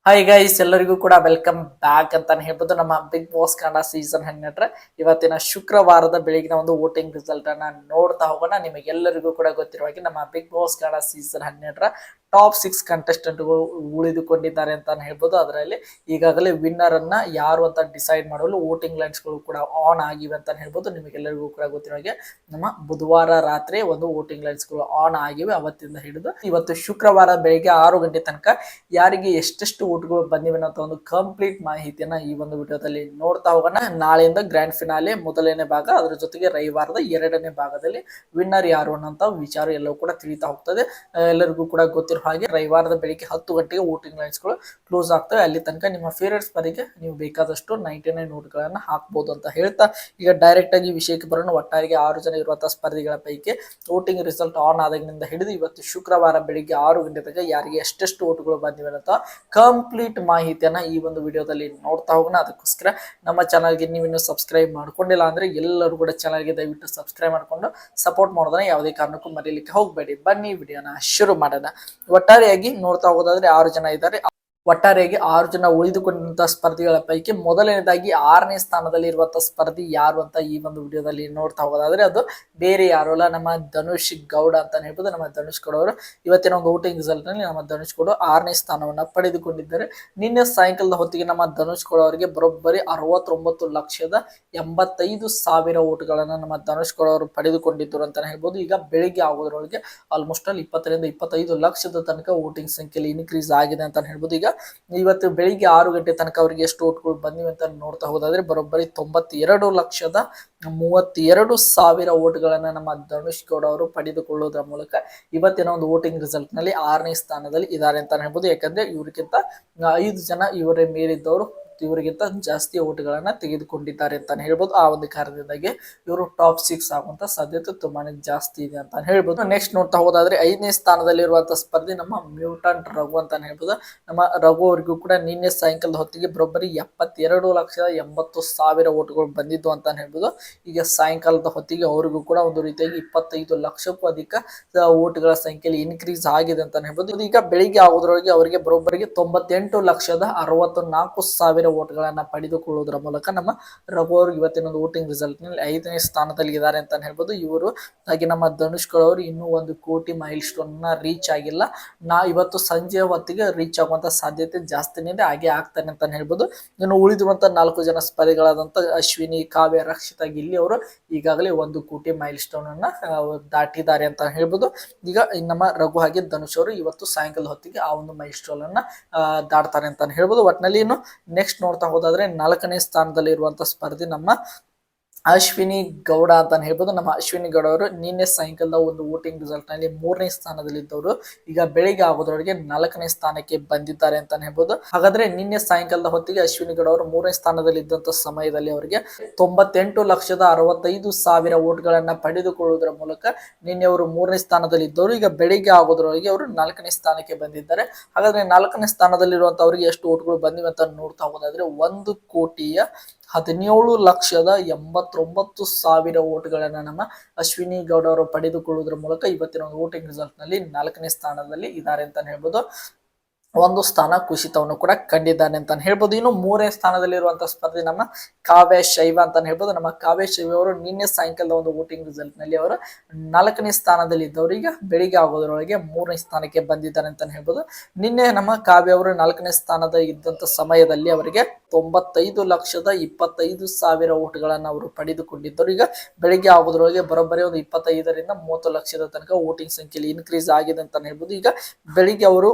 Hi guys, ಎಲ್ಲರಿಗೂ ಕೂಡ welcome back ಅಂತಾನೆ ಹೇಳ್ಬೋದು. ನಮ್ಮ ಬಿಗ್ ಬಾಸ್ ಕನ್ನಡ ಸೀಸನ್ 12 ಇವತ್ತಿನ ಶುಕ್ರವಾರದ ಬೆಳಗಿನ ಒಂದು ವೋಟಿಂಗ್ ರಿಸಲ್ಟ್ ಅನ್ನ ನೋಡ್ತಾ ಹೋಗೋಣ. ನಿಮಗೆಲ್ಲರಿಗೂ ಕೂಡ ಗೊತ್ತಿರುವ ಹಾಗೆ ನಮ್ಮ Bigg Boss Kannada season 12 top 6 ಕಂಟೆಸ್ಟೆಂಟ್ಗಳು ಉಳಿದುಕೊಂಡಿದ್ದಾರೆ ಅಂತಾನೆ ಹೇಳ್ಬೋದು. ಅದರಲ್ಲಿ ಈಗಾಗಲೇ ವಿನ್ನರ್ ಅನ್ನ ಯಾರು ಅಂತ ಡಿಸೈಡ್ ಮಾಡಲು ವೋಟಿಂಗ್ ಲೈನ್ಸ್ ಗಳು ಕೂಡ ಆನ್ ಆಗಿವೆ ಅಂತಾನೆ ಹೇಳ್ಬೋದು. ನಿಮಗೆಲ್ಲರಿಗೂ ಕೂಡ ಗೊತ್ತಿರೋ ಹಾಗೆ ನಮ್ಮ ಬುಧವಾರ ರಾತ್ರಿ ಒಂದು ವೋಟಿಂಗ್ ಲೈನ್ಸ್ ಗಳು ಆನ್ ಆಗಿವೆ. ಅವತ್ತಿಂದ ಹಿಡಿದು ಇವತ್ತು ಶುಕ್ರವಾರ ಬೆಳಿಗ್ಗೆ 6 ಗಂಟೆ ತನಕ ಯಾರಿಗೆ ಎಷ್ಟೆಷ್ಟು ಓಟ್ಗಳು ಬಂದಿವೆ ಅಂತ ಒಂದು ಕಂಪ್ಲೀಟ್ ಮಾಹಿತಿಯನ್ನ ಈ ಒಂದು ವಿಡಿಯೋದಲ್ಲಿ ನೋಡ್ತಾ ಹೋಗೋಣ. ನಾಳೆಯಿಂದ ಗ್ರ್ಯಾಂಡ್ ಫಿನಾಲೆ ಮೊದಲನೇ ಭಾಗ, ಅದರ ಜೊತೆಗೆ ರವಿವಾರದ 2ನೇ ಭಾಗದಲ್ಲಿ ವಿನ್ನರ್ ಯಾರು ಅನ್ನೋಂತ ವಿಚಾರ ಎಲ್ಲವೂ ಕೂಡ ತಿಳಿತಾ ಹೋಗ್ತದೆ. ಎಲ್ಲರಿಗೂ ಕೂಡ ಗೊತ್ತಿರೋ ಹಾಗೆ ರವಿವಾರದ ಬೆಳಿಗ್ಗೆ 10 ಗಂಟೆಗೆ ವೋಟಿಂಗ್ ಲೈನ್ಸ್ ಗಳು ಕ್ಲೋಸ್ ಆಗ್ತವೆ. ಅಲ್ಲಿ ತನಕ ನಿಮ್ಮ ಫೇವರೇಟ್ ಸ್ಪರ್ಧಿಗೆ ನೀವು ಬೇಕಾದಷ್ಟು 99 ನೋಟ್ಗಳನ್ನ ಹಾಕಬಹುದು ಅಂತ ಹೇಳ್ತಾ ಈಗ ಡೈರೆಕ್ಟ್ ಆಗಿ ವಿಷಯಕ್ಕೆ ಬರೋಣ. ಒಟ್ಟಾರೆಗೆ 6 ಜನ ಇರುವಂತಹ ಸ್ಪರ್ಧಿಗಳ ಪೈಕಿ ವೋಟಿಂಗ್ ರಿಸಲ್ಟ್ ಆನ್ ಆದಾಗಿನಿಂದ ಹಿಡಿದು ಇವತ್ತು ಶುಕ್ರವಾರ ಬೆಳಿಗ್ಗೆ 6 ಗಂಟೆ ತನಕ ಯಾರಿಗೆ ಎಷ್ಟೆಷ್ಟು ಓಟ್ಗಳು ಬಂದಿವೆ ಅಂತ ಕಂಪ್ಲೀಟ್ ಮಾಹಿತಿಯನ್ನ ಈ ಒಂದು ವಿಡಿಯೋದಲ್ಲಿ ನೋಡ್ತಾ ಹೋಗೋಣ. ಅದಕ್ಕೋಸ್ಕರ ನಮ್ಮ ಚಾನಲ್ಗೆ ನೀವಿನ್ನು ಸಬ್ಸ್ಕ್ರೈಬ್ ಮಾಡ್ಕೊಂಡಿಲ್ಲ ಅಂದ್ರೆ ಎಲ್ಲರೂ ಕೂಡ ಚಾನಲ್ಗೆ ದಯವಿಟ್ಟು ಸಬ್ಸ್ಕ್ರೈಬ್ ಮಾಡ್ಕೊಂಡು ಸಪೋರ್ಟ್ ಮಾಡೋದನ್ನ ಯಾವುದೇ ಕಾರಣಕ್ಕೂ ಮರೀಲಿಕ್ಕೆ ಹೋಗಬೇಡಿ. ಬನ್ನಿ ವಿಡಿಯೋನ ಶುರು ಮಾಡೋಣ. ಒಟ್ಟಾರೆಯಾಗಿ ನೋಡ್ತಾ ಹೋಗೋದಾದ್ರೆ 6 ಜನ ಇದ್ದಾರೆ. ಒಟ್ಟಾರೆಯಾಗಿ 6 ಜನ ಉಳಿದುಕೊಂಡಂತಹ ಸ್ಪರ್ಧಿಗಳ ಪೈಕಿ ಮೊದಲನೇದಾಗಿ 6ನೇ ಸ್ಥಾನದಲ್ಲಿ ಇರುವಂತಹ ಸ್ಪರ್ಧಿ ಯಾರು ಅಂತ ಈ ಒಂದು ವಿಡಿಯೋದಲ್ಲಿ ನೋಡ್ತಾ ಹೋಗೋದಾದ್ರೆ ಅದು ಬೇರೆ ಯಾರು ಅಲ್ಲ, ನಮ್ಮ ಧನುಷ್ ಗೌಡ ಅಂತಾನೆ ಹೇಳ್ಬೋದು. ನಮ್ಮ ಧನುಷ್ ಗೌಡ ಅವರು ಇವತ್ತಿನ ಒಂದು ವೋಟಿಂಗ್ ರಿಸಲ್ಟ್ ನಲ್ಲಿ ನಮ್ಮ ಧನುಷ್ ಗೌಡ 6ನೇ ಸ್ಥಾನವನ್ನ ಪಡೆದುಕೊಂಡಿದ್ದಾರೆ. ನಿನ್ನೆ ಸಾಯಂಕಾಲದ ಹೊತ್ತಿಗೆ ನಮ್ಮ ಧನುಷ್ ಗೌಡ ಅವರಿಗೆ ಬರೋಬ್ಬರಿ 69,85,000 ಓಟ್ಗಳನ್ನ ನಮ್ಮ ಧನುಷ್ ಗೌಡ ಅವರು ಪಡೆದುಕೊಂಡಿದ್ದರು ಅಂತಾನೆ ಹೇಳ್ಬೋದು. ಈಗ ಬೆಳಿಗ್ಗೆ ಆಗೋದ್ರೊಳಗೆ ಆಲ್ಮೋಸ್ಟ್ ಅಲ್ಲಿ 20 ರಿಂದ 25 ಲಕ್ಷದ ತನಕ ವೋಟಿಂಗ್ ಸಂಖ್ಯೆಯಲ್ಲಿ ಇನ್ಕ್ರೀಸ್ ಆಗಿದೆ ಅಂತಾನೆ ಹೇಳ್ಬೋದು. ಈಗ ಇವತ್ತು ಬೆಳಿಗ್ಗೆ 6 ಗಂಟೆ ತನಕ ಅವರಿಗೆ ಎಷ್ಟು ಓಟ್ಗಳು ಬಂದಿವೆ ಅಂತ ನೋಡ್ತಾ ಹೋದಾದ್ರೆ ಬರೋಬ್ಬರಿ 92,32,000 ಓಟ್ಗಳನ್ನ ನಮ್ಮ ಧನುಷ್ ಗೌಡ ಅವರು ಪಡೆದುಕೊಳ್ಳುವುದರ ಮೂಲಕ ಇವತ್ತಿನ ಒಂದು ವೋಟಿಂಗ್ ರಿಸಲ್ಟ್ ನಲ್ಲಿ 6ನೇ ಸ್ಥಾನದಲ್ಲಿ ಇದ್ದಾರೆ ಅಂತ ಹೇಳ್ಬೋದು. ಯಾಕಂದ್ರೆ ಇವ್ರಿಗಿಂತ 5 ಜನ ಇವರೇ ಮೇಲಿದ್ದವರು ಇವರಿಗಿಂತ ಜಾಸ್ತಿ ಓಟ್ಗಳನ್ನ ತೆಗೆದುಕೊಂಡಿದ್ದಾರೆ ಅಂತಾನೆ ಹೇಳ್ಬೋದು. ಆ ಒಂದು ಕಾರಣದಿಂದಾಗಿ ಇವರು ಟಾಪ್ 6 ಆಗುವಂತ ಸಾಧ್ಯತೆ ತುಂಬಾನೇ ಜಾಸ್ತಿ ಇದೆ ಅಂತ ಹೇಳ್ಬೋದು. ನೆಕ್ಸ್ಟ್ ನೋಡ್ತಾ ಹೋದಾದ್ರೆ 5ನೇ ಸ್ಥಾನದಲ್ಲಿರುವಂತಹ ಸ್ಪರ್ಧಿ ನಮ್ಮ ಮ್ಯೂಟಂಟ್ ರಘು ಅಂತಾನೆ ಹೇಳ್ಬೋದು. ನಮ್ಮ ರಘು ಅವರಿಗೂ ಕೂಡ ನಿನ್ನೆ ಸಾಯಂಕಾಲದ ಹೊತ್ತಿಗೆ ಬರೋಬ್ಬರಿ 72,80,000 ಓಟ್ಗಳು ಬಂದಿದ್ದು ಅಂತಾನೆ ಹೇಳ್ಬೋದು. ಈಗ ಸಾಯಂಕಾಲದ ಹೊತ್ತಿಗೆ ಅವರಿಗೂ ಕೂಡ ಒಂದು ರೀತಿಯಾಗಿ 25 ಲಕ್ಷಕ್ಕೂ ಅಧಿಕ ಓಟ್ಗಳ ಸಂಖ್ಯೆಯಲ್ಲಿ ಇನ್ಕ್ರೀಸ್ ಆಗಿದೆ ಅಂತಾನೆ ಹೇಳ್ಬೋದು. ಈಗ ಬೆಳಿಗ್ಗೆ ಆಗೋದ್ರೊಳಗೆ ಅವರಿಗೆ ಬರೋಬ್ಬರಿಗೆ 98,64,000 ಓಟ್ಗಳನ್ನ ಪಡೆದುಕೊಳ್ಳುವುದರ ಮೂಲಕ ನಮ್ಮ ರಘು ಅವರು ಇವತ್ತಿನ ವೋಟಿಂಗ್ ರಿಸಲ್ಟ್ ನಲ್ಲಿ 5ನೇ ಸ್ಥಾನದಲ್ಲಿ ಇದ್ದಾರೆ ಅಂತ ಹೇಳ್ಬೋದು. ಇವರು ಹಾಗೆ ನಮ್ಮ ಧನುಷ್ ಅವರು ಇನ್ನೂ 1 ಕೋಟಿ ಮೈಲ್ ಸ್ಟೋನ್ ರೀಚ್ ಆಗಿಲ್ಲ. ಇವತ್ತು ಸಂಜೆ ಹೊತ್ತಿಗೆ ರೀಚ್ ಆಗುವಂತ ಸಾಧ್ಯತೆ ಜಾಸ್ತಿನೇ ಇದೆ, ಹಾಗೆ ಆಗ್ತಾನೆ ಅಂತ ಹೇಳ್ಬೋದು. ಇನ್ನು ಉಳಿದಿರುವಂತ 4 ಜನ ಸ್ಪರ್ಧಿಗಳಾದಂತ ಅಶ್ವಿನಿ, ಕಾವ್ಯ, ರಕ್ಷಿತಾ ಗಿಲ್ಲಿ ಅವರು ಈಗಾಗಲೇ 1 ಕೋಟಿ ಮೈಲ್ ಸ್ಟೋನ್ ಅನ್ನ ದಾಟಿದ್ದಾರೆ ಅಂತ ಹೇಳ್ಬೋದು. ಈಗ ನಮ್ಮ ರಘು ಹಾಗೆ ಧನುಷ್ ಅವರು ಇವತ್ತು ಸಾಯಂಕಾಲದ ಹೊತ್ತಿಗೆ ಆ ಒಂದು ಮೈಲ್ ಸ್ಟೋನ್ ಅನ್ನ ದಾಟ್ತಾರೆ ಅಂತ ಹೇಳ್ಬೋದು. ಒಟ್ಟಿನಲ್ಲಿ ಇನ್ನು ನೆಕ್ಸ್ಟ್ ನೋಡ್ತಾ ಹೋದಾದ್ರೆ 4ನೇ ಸ್ಥಾನದಲ್ಲಿ ಇರುವಂತಹ ಸ್ಪರ್ಧಿ ನಮ್ಮ ಅಶ್ವಿನಿ ಗೌಡ ಅಂತಾನೆ ಹೇಳ್ಬೋದು. ನಮ್ಮ ಅಶ್ವಿನಿ ಗೌಡ ಅವರು ನಿನ್ನೆ ಸಾಯಂಕಾಲದ ಒಂದು ವೋಟಿಂಗ್ ರಿಸಲ್ಟ್ ನಲ್ಲಿ 3ನೇ ಸ್ಥಾನದಲ್ಲಿ ಇದ್ದವರು ಈಗ ಬೆಳಿಗ್ಗೆ ಆಗೋದ್ರೊಳಗೆ 4ನೇ ಸ್ಥಾನಕ್ಕೆ ಬಂದಿದ್ದಾರೆ ಅಂತಾನೆ ಹೇಳ್ಬೋದು. ಹಾಗಾದ್ರೆ ನಿನ್ನೆ ಸಾಯಂಕಾಲದ ಹೊತ್ತಿಗೆ ಅಶ್ವಿನಿ ಗೌಡ ಅವರು 3ನೇ ಸ್ಥಾನದಲ್ಲಿ ಇದ್ದಂತ ಸಮಯದಲ್ಲಿ ಅವರಿಗೆ 98,65,000 ಓಟ್ಗಳನ್ನ ಪಡೆದುಕೊಳ್ಳುವುದರ ಮೂಲಕ ನಿನ್ನೆ ಅವರು 3ನೇ ಸ್ಥಾನದಲ್ಲಿ ಇದ್ದವರು ಈಗ ಬೆಳಿಗ್ಗೆ ಆಗೋದ್ರೊಳಗೆ ಅವರು 4ನೇ ಸ್ಥಾನಕ್ಕೆ ಬಂದಿದ್ದಾರೆ. ಹಾಗಾದ್ರೆ 4ನೇ ಸ್ಥಾನದಲ್ಲಿರುವಂತವರಿಗೆ ಎಷ್ಟು ಓಟ್ಗಳು ಬಂದಿವೆ ಅಂತ ನೋಡ್ತಾ ಹೋದಾದ್ರೆ 1,17,89,000 ಓಟ್ಗಳನ್ನ ನಮ್ಮ ಅಶ್ವಿನಿ ಗೌಡ ಅವರು ಪಡೆದುಕೊಳ್ಳುವುದರ ಮೂಲಕ ಇವತ್ತಿನ ವೋಟಿಂಗ್ ರಿಸಲ್ಟ್ ನಲ್ಲಿ 4ನೇ ಸ್ಥಾನದಲ್ಲಿ ಇದ್ದಾರೆ ಅಂತ ಹೇಳ್ಬೋದು. 1 ಸ್ಥಾನ ಕುಸಿತವನ್ನು ಕೂಡ ಕಂಡಿದ್ದಾನೆ ಅಂತ ಹೇಳ್ಬೋದು. ಇನ್ನು 3ನೇ ಸ್ಥಾನದಲ್ಲಿರುವಂತಹ ಸ್ಪರ್ಧಿ ನಮ್ಮ ಕಾವ್ಯ ಶೈವ ಅಂತಾನೆ ಹೇಳ್ಬೋದು. ನಮ್ಮ ಕಾವ್ಯ ಶೈವ ಅವರು ನಿನ್ನೆ ಸಾಯಂಕಾಲದ ಒಂದು ವೋಟಿಂಗ್ ರಿಸಲ್ಟ್ ನಲ್ಲಿ ಅವರು 4ನೇ ಸ್ಥಾನದಲ್ಲಿ ಇದ್ದವರು ಈಗ ಬೆಳಿಗ್ಗೆ ಆಗೋದ್ರೊಳಗೆ 3ನೇ ಸ್ಥಾನಕ್ಕೆ ಬಂದಿದ್ದಾರೆ ಅಂತ ಹೇಳ್ಬೋದು. ನಿನ್ನೆ ನಮ್ಮ ಕಾವ್ಯ ಅವರು 4ನೇ ಸ್ಥಾನದ ಇದ್ದಂತ ಸಮಯದಲ್ಲಿ ಅವರಿಗೆ 95,25,000 ಓಟ್ಗಳನ್ನ ಅವರು ಪಡೆದುಕೊಂಡಿದ್ದರು. ಈಗ ಬೆಳಿಗ್ಗೆ ಆಗೋದ್ರೊಳಗೆ ಬರೋಬ್ಬರಿ ಒಂದು 25 ರಿಂದ 30 ಲಕ್ಷದ ತನಕ ವೋಟಿಂಗ್ ಸಂಖ್ಯೆಯಲ್ಲಿ ಇನ್ಕ್ರೀಸ್ ಆಗಿದೆ ಅಂತ ಹೇಳ್ಬೋದು. ಈಗ ಬೆಳಿಗ್ಗೆ ಅವರು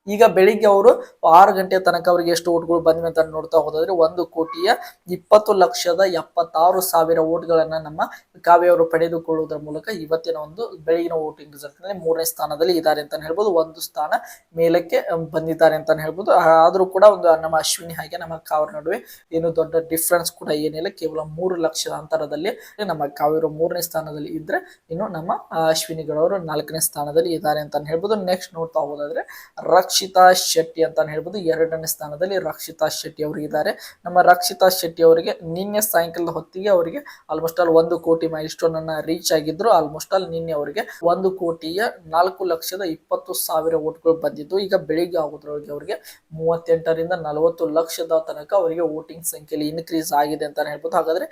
ಈಗ ಬೆಳಿಗ್ಗೆ ಅವರು 6 ಗಂಟೆ ತನಕ ಅವರಿಗೆ ಎಷ್ಟು ಓಟ್ಗಳು ಬಂದಿವೆ ಅಂತ ನೋಡ್ತಾ ಹೋದಾದ್ರೆ 1,20,76,000 ಓಟ್ಗಳನ್ನ ನಮ್ಮ ಕಾವ್ಯ ಅವರು ಪಡೆದುಕೊಳ್ಳುವುದರ ಮೂಲಕ ಇವತ್ತಿನ ಒಂದು ಬೆಳಗಿನ ವೋಟಿಂಗ್ ರಿಸಲ್ಟ್ ನಲ್ಲಿ 3ನೇ ಸ್ಥಾನದಲ್ಲಿ ಇದ್ದಾರೆ ಅಂತ ಹೇಳ್ಬೋದು. 1 ಸ್ಥಾನ ಮೇಲಕ್ಕೆ ಬಂದಿದ್ದಾರೆ ಅಂತ ಹೇಳ್ಬೋದು. ಆದ್ರೂ ಕೂಡ ಒಂದು ನಮ್ಮ ಅಶ್ವಿನಿ ಹಾಗೆ ನಮ್ಮ ಕಾವ್ಯ ನಡುವೆ ಏನು ದೊಡ್ಡ ಡಿಫ್ರೆನ್ಸ್ ಕೂಡ ಏನಿಲ್ಲ, ಕೇವಲ 3 ಲಕ್ಷದ ಅಂತರದಲ್ಲಿ ನಮ್ಮ ಕಾವ್ಯರು 3ನೇ ಸ್ಥಾನದಲ್ಲಿ ಇದ್ರೆ ಇನ್ನು ನಮ್ಮ ಅಶ್ವಿನಿ ಗೌಡ ಅವರು 4ನೇ ಸ್ಥಾನದಲ್ಲಿ ಇದ್ದಾರೆ ಅಂತ ಹೇಳ್ಬೋದು. ನೆಕ್ಸ್ಟ್ ನೋಡ್ತಾ ಹೋದಾದ್ರೆ ರಕ್ಷಿತಾ ಶೆಟ್ಟಿ ಅಂತ ಹೇಳ್ಬೋದು. 2ನೇ ಸ್ಥಾನದಲ್ಲಿ ರಕ್ಷಿತಾ ಶೆಟ್ಟಿ ಅವರು ಇದ್ದಾರೆ. ನಮ್ಮ ರಕ್ಷಿತಾ ಶೆಟ್ಟಿ ಅವರಿಗೆ ನಿನ್ನೆ ಸಾಯಂಕಾಲದ ಹೊತ್ತಿಗೆ ಅವರಿಗೆ ಆಲ್ಮೋಸ್ಟ್ ಆಲ್ 1 ಕೋಟಿ ಮೈಲ್ ಸ್ಟೋನ್ ಅನ್ನ ರೀಚ್ ಆಗಿದ್ರು. ಆಲ್ಮೋಸ್ಟ್ ಆಲ್ ನಿನ್ನೆ ಅವರಿಗೆ 1,04,20,000 ಓಟ್ಗಳು ಬಂದಿದ್ದು. ಈಗ ಬೆಳಿಗ್ಗೆ ಆಗೋದ್ರೊಳಗೆ ಅವರಿಗೆ 38ರಿಂದ 40 ಲಕ್ಷದ ತನಕ ಅವರಿಗೆ ವೋಟಿಂಗ್ ಸಂಖ್ಯೆಯಲ್ಲಿ ಇನ್ಕ್ರೀಸ್ ಆಗಿದೆ ಅಂತ ಹೇಳ್ಬೋದು. ಹಾಗಾದ್ರೆ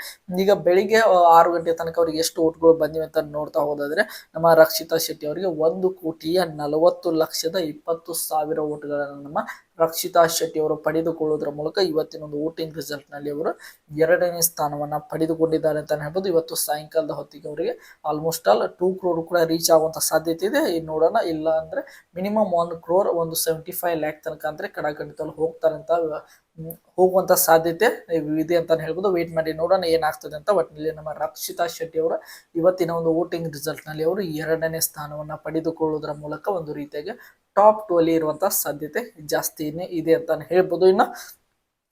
ಈಗ ಬೆಳಿಗ್ಗೆ 6 ಗಂಟೆ ತನಕ ಅವರಿಗೆ ಎಷ್ಟು ಓಟ್ಗಳು ಬಂದಿವೆ ಅಂತ ನೋಡ್ತಾ ಹೋದಾದ್ರೆ ನಮ್ಮ ರಕ್ಷಿತಾ ಶೆಟ್ಟಿ ಅವರಿಗೆ 1,40,20,000 ಓಟ್ಗಳನ್ನು ನಮ್ಮ ರಕ್ಷಿತಾ ಶೆಟ್ಟಿ ಅವರು ಪಡೆದುಕೊಳ್ಳುವುದರ ಮೂಲಕ ಇವತ್ತಿನ ಒಂದು ವೋಟಿಂಗ್ ರಿಸಲ್ಟ್ ನಲ್ಲಿ ಅವರು 2ನೇ ಸ್ಥಾನವನ್ನ ಪಡೆದುಕೊಂಡಿದ್ದಾರೆ ಅಂತ ಹೇಳ್ಬೋದು. ಇವತ್ತು ಸಾಯಂಕಾಲದ ಹೊತ್ತಿಗೆ ಅವರಿಗೆ ಆಲ್ಮೋಸ್ಟ್ ಆಲ್ 2 crore ಕೂಡ ರೀಚ್ ಆಗುವಂತ ಸಾಧ್ಯತೆ ಇದೆ. ನೋಡೋಣ, ಇಲ್ಲ ಅಂದ್ರೆ ಮಿನಿಮಮ್ 1 crore 75 lakh ತನಕ ಅಂದ್ರೆ ಕಡಾಖಂಡಿತಲ್ಲಿ ಹೋಗ್ತಾರೆ ಅಂತ ಹೋಗುವಂತ ಸಾಧ್ಯತೆ ಇದೆ ಅಂತ ಹೇಳ್ಬೋದು. ವೇಟ್ ಮಾಡಿ ನೋಡೋಣ ಏನಾಗ್ತದೆ ಅಂತ. ಒಟ್ಟಿನಲ್ಲಿ ನಮ್ಮ ರಕ್ಷಿತಾ ಶೆಟ್ಟಿ ಅವರ ಇವತ್ತಿನ ಒಂದು ವೋಟಿಂಗ್ ರಿಸಲ್ಟ್ ನಲ್ಲಿ ಅವರು 2ನೇ ಸ್ಥಾನವನ್ನ ಪಡೆದುಕೊಳ್ಳುವುದರ ಮೂಲಕ ಒಂದು ರೀತಿಯಾಗಿ ಟಾಪ್ 2 ಅಲ್ಲಿ ಇರುವಂತಹ ಸಾಧ್ಯತೆ ಜಾಸ್ತಿನೇ ಇದೆ ಅಂತ ಹೇಳ್ಬೋದು. ಇನ್ನು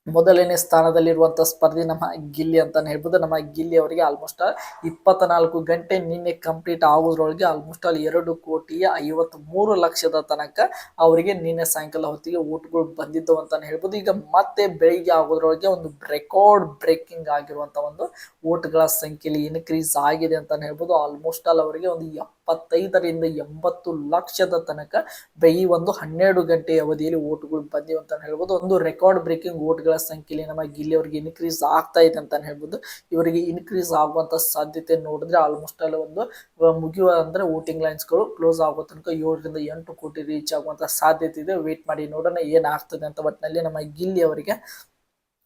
ಮೊದಲನೇ ಸ್ಥಾನದಲ್ಲಿರುವಂತಹ ಸ್ಪರ್ಧಿ ನಮ್ಮ ಗಿಲ್ಲಿ ಅಂತಾನೆ ಹೇಳ್ಬೋದು. ನಮ್ಮ ಗಿಲ್ಲಿ ಅವರಿಗೆ ಆಲ್ಮೋಸ್ಟ್ 24 ಗಂಟೆ ನಿನ್ನೆ ಕಂಪ್ಲೀಟ್ ಆಗೋದ್ರೊಳಗೆ ಆಲ್ಮೋಸ್ಟ್ 2,53,00,000 ತನಕ ಅವರಿಗೆ ನಿನ್ನೆ ಸಾಯಂಕಾಲ ಹೊತ್ತಿಗೆ ಓಟ್ಗಳು ಬಂದಿದ್ದವು ಅಂತಾನೆ ಹೇಳ್ಬೋದು. ಈಗ ಮತ್ತೆ ಬೆಳಿಗ್ಗೆ ಆಗೋದ್ರೊಳಗೆ ಒಂದು ರೆಕಾರ್ಡ್ ಬ್ರೇಕಿಂಗ್ ಆಗಿರುವಂತ ಒಂದು ಓಟ್ಗಳ ಸಂಖ್ಯೆಯಲ್ಲಿ ಇನ್ಕ್ರೀಸ್ ಆಗಿದೆ ಅಂತಾನೆ ಹೇಳ್ಬೋದು. ಆಲ್ಮೋಸ್ಟ್ ಆಲ್ ಅವರಿಗೆ ಒಂದು 75ರಿಂದ 80 ಲಕ್ಷದ ತನಕ ಈ ಒಂದು 12 ಗಂಟೆ ಅವಧಿಯಲ್ಲಿ ಓಟ್ಗಳು ಬಂದಿವೆ ಅಂತ ಹೇಳ್ಬೋದು. ಒಂದು ರೆಕಾರ್ಡ್ ಬ್ರೇಕಿಂಗ್ ಓಟ್ಗಳ ಸಂಖ್ಯೆಯಲ್ಲಿ ನಮ್ಮ ಗಿಲ್ಲಿ ಅವರಿಗೆ ಇನ್ಕ್ರೀಸ್ ಆಗ್ತಾ ಇದೆ ಅಂತ ಹೇಳ್ಬೋದು. ಇವರಿಗೆ ಇನ್ಕ್ರೀಸ್ ಆಗುವಂತ ಸಾಧ್ಯತೆ ನೋಡಿದ್ರೆ ಆಲ್ಮೋಸ್ಟ್ ಅಲ್ಲಿ ಒಂದು ಮುಗಿಯುವ ಅಂದ್ರೆ ವೋಟಿಂಗ್ ಲೈನ್ಸ್ ಗಳು ಕ್ಲೋಸ್ ಆಗೋ ತನಕ 7ರಿಂದ 8 ಕೋಟಿ ರೀಚ್ ಆಗುವಂತ ಸಾಧ್ಯತೆ ಇದೆ. ವೇಟ್ ಮಾಡಿ ನೋಡೋಣ ಏನಾಗ್ತದೆ ಅಂತ. ಒಟ್ಟಿನಲ್ಲಿ ನಮ್ಮ ಗಿಲ್ಲಿ ಅವರಿಗೆ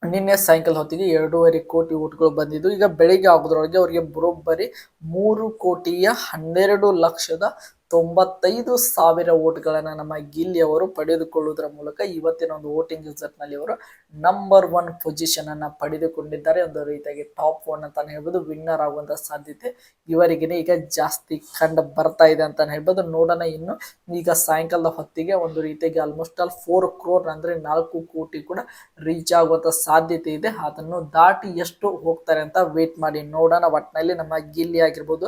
ನಿನ್ನೆ ಸಾಯಂಕಾಲ ಹೊತ್ತಿಗೆ 2.5 ಕೋಟಿ ಓಟ್ಗಳು ಬಂದಿದ್ದು. ಈಗ ಬೆಳಿಗ್ಗೆ ಆಗೋದ್ರೊಳಗೆ ಅವರಿಗೆ ಬರೋಬ್ಬರಿ 3,12,95,000 ಓಟ್ಗಳನ್ನ ನಮ್ಮ ಗಿಲ್ಲಿ ಅವರು ಪಡೆದುಕೊಳ್ಳುವುದರ ಮೂಲಕ ಇವತ್ತಿನ ಒಂದು ವೋಟಿಂಗ್ ರಿಸಲ್ಟ್ ನಲ್ಲಿ ಅವರು ನಂಬರ್ 1 ಪೊಸಿಷನ್ ಅನ್ನ ಪಡೆದುಕೊಂಡಿದ್ದಾರೆ. ಒಂದು ರೀತಿಯಾಗಿ ಟಾಪ್ 1 ಅಂತಾನೆ ಹೇಳ್ಬೋದು. ವಿನ್ನರ್ ಆಗುವಂತ ಸಾಧ್ಯತೆ ಇವರಿಗೇನೆ ಈಗ ಜಾಸ್ತಿ ಕಂಡು ಬರ್ತಾ ಇದೆ ಅಂತಾನೆ ಹೇಳ್ಬೋದು. ನೋಡೋಣ ಇನ್ನು ಈಗ ಸಾಯಂಕಾಲದ ಹೊತ್ತಿಗೆ ಒಂದು ರೀತಿಯಾಗಿ ಆಲ್ಮೋಸ್ಟ್ ಆಲ್ 4 crore ಅಂದ್ರೆ 4 ಕೋಟಿ ಕೂಡ ರೀಚ್ ಆಗುವಂತ ಸಾಧ್ಯತೆ ಇದೆ. ಅದನ್ನು ದಾಟಿ ಎಷ್ಟು ಹೋಗ್ತಾರೆ ಅಂತ ವೇಟ್ ಮಾಡಿ ನೋಡೋಣ. ಒಟ್ಟಿನಲ್ಲಿ ನಮ್ಮ ಗಿಲ್ಲಿ ಆಗಿರ್ಬೋದು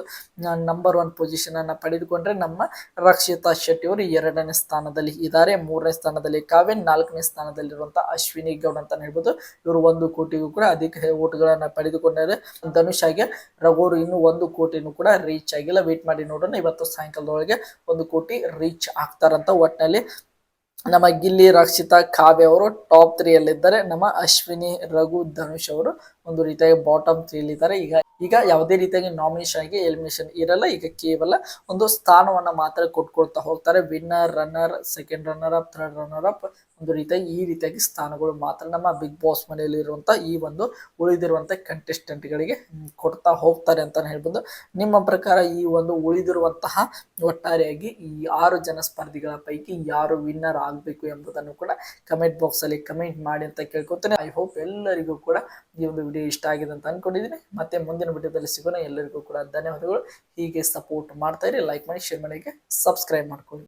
ನಂಬರ್ 1 ಪೊಸಿಷನ್ ಅನ್ನ ಪಡೆದುಕೊಂಡ್ರೆ ನಮ್ಮ ರಕ್ಷಿತಾ ಶೆಟ್ಟಿ ಅವರು 2ನೇ ಸ್ಥಾನದಲ್ಲಿ ಇದ್ದಾರೆ. 3ನೇ ಸ್ಥಾನದಲ್ಲಿ ಕಾವ್ಯನ್, 4ನೇ ಸ್ಥಾನದಲ್ಲಿರುವಂತಹ ಅಶ್ವಿನಿ ಗೌಡ್ ಅಂತ ಹೇಳ್ಬೋದು. ಇವರು 1 ಕೋಟಿಗೂ ಕೂಡ ಅಧಿಕ ಓಟ್ಗಳನ್ನ ಪಡೆದುಕೊಂಡಿದ್ದಾರೆ. ಧನುಷ್ ಹಾಗೆ ರಘುವರು ಇನ್ನು 1 ಕೋಟಿನೂ ಕೂಡ ರೀಚ್ ಆಗಿಲ್ಲ. ವೇಟ್ ಮಾಡಿ ನೋಡೋಣ. ಇವತ್ತು ಸಾಯಂಕಾಲದೊಳಗೆ 1 ಕೋಟಿ ರೀಚ್ ಆಗ್ತಾರಂತ. ಒಟ್ಟಿನಲ್ಲಿ ನಮ್ಮ ಗಿಲ್ಲಿ, ರಕ್ಷಿತಾ, ಕಾವ್ಯ ಅವರು ಟಾಪ್ 3 ಅಲ್ಲಿದ್ದಾರೆ. ನಮ್ಮ ಅಶ್ವಿನಿ, ರಘು, ಧನುಷ್ ಅವರು ಒಂದು ರೀತಿಯಾಗಿ ಬಾಟಮ್ 3 ಅಲ್ಲಿ ಇದ್ದಾರೆ. ಈಗ ಯಾವುದೇ ರೀತಿಯಾಗಿ ನಾಮಿನೇಷನ್ ಆಗಿ ಎಲಿಮಿನೇಷನ್ ಇರಲ್ಲ. ಈಗ ಕೇವಲ ಒಂದು ಸ್ಥಾನವನ್ನ ಮಾತ್ರ ಕೊಟ್ಕೊಳ್ತಾ ಹೋಗ್ತಾರೆ. Winner, runner, second runner up, third runner up, ಒಂದು ರೀತಿಯಾಗಿ ಈ ರೀತಿಯಾಗಿ ಸ್ಥಾನಗಳು ಮಾತ್ರ ನಮ್ಮ ಬಿಗ್ ಬಾಸ್ ಮನೆಯಲ್ಲಿ ಇರುವಂತ ಈ ಒಂದು ಉಳಿದಿರುವಂತ ಕಂಟೆಸ್ಟೆಂಟ್ ಗಳಿಗೆ ಕೊಡ್ತಾ ಹೋಗ್ತಾರೆ ಅಂತಾನೆ ಹೇಳ್ಬೋದು. ನಿಮ್ಮ ಪ್ರಕಾರ ಈ ಒಂದು ಉಳಿದಿರುವಂತಹ ಒಟ್ಟಾರೆಯಾಗಿ ಈ 6 ಜನ ಸ್ಪರ್ಧಿಗಳ ಪೈಕಿ ಯಾರು ವಿನ್ನರ್ ಆಗಬೇಕು ಎಂಬುದನ್ನು ಕೂಡ ಕಮೆಂಟ್ ಬಾಕ್ಸ್ ಅಲ್ಲಿ ಕಮೆಂಟ್ ಮಾಡಿ ಅಂತ ಕೇಳ್ಕೊತೇನೆ. ಐ ಹೋಪ್ ಎಲ್ಲರಿಗೂ ಕೂಡ ಈ ಒಂದು ವಿಡಿಯೋ ಇಷ್ಟ ಆಗಿದೆ ಅಂತ ಅನ್ಕೊಂಡಿದ್ದೀನಿ. ಮತ್ತೆ ಮುಂದಿನ ವಿಡಿಯೋದಲ್ಲಿ ಸಿಗೋಣ. ಎಲ್ಲರಿಗೂ ಕೂಡ ಧನ್ಯವಾದಗಳು. ಹೀಗೆ ಸಪೋರ್ಟ್ ಮಾಡ್ತಾ ಇರಿ, ಲೈಕ್ ಮಾಡಿ, ಶೇರ್ ಮಾಡಿ, ಸಬ್ಸ್ಕ್ರೈಬ್ ಮಾಡ್ಕೊಳ್ಳಿ.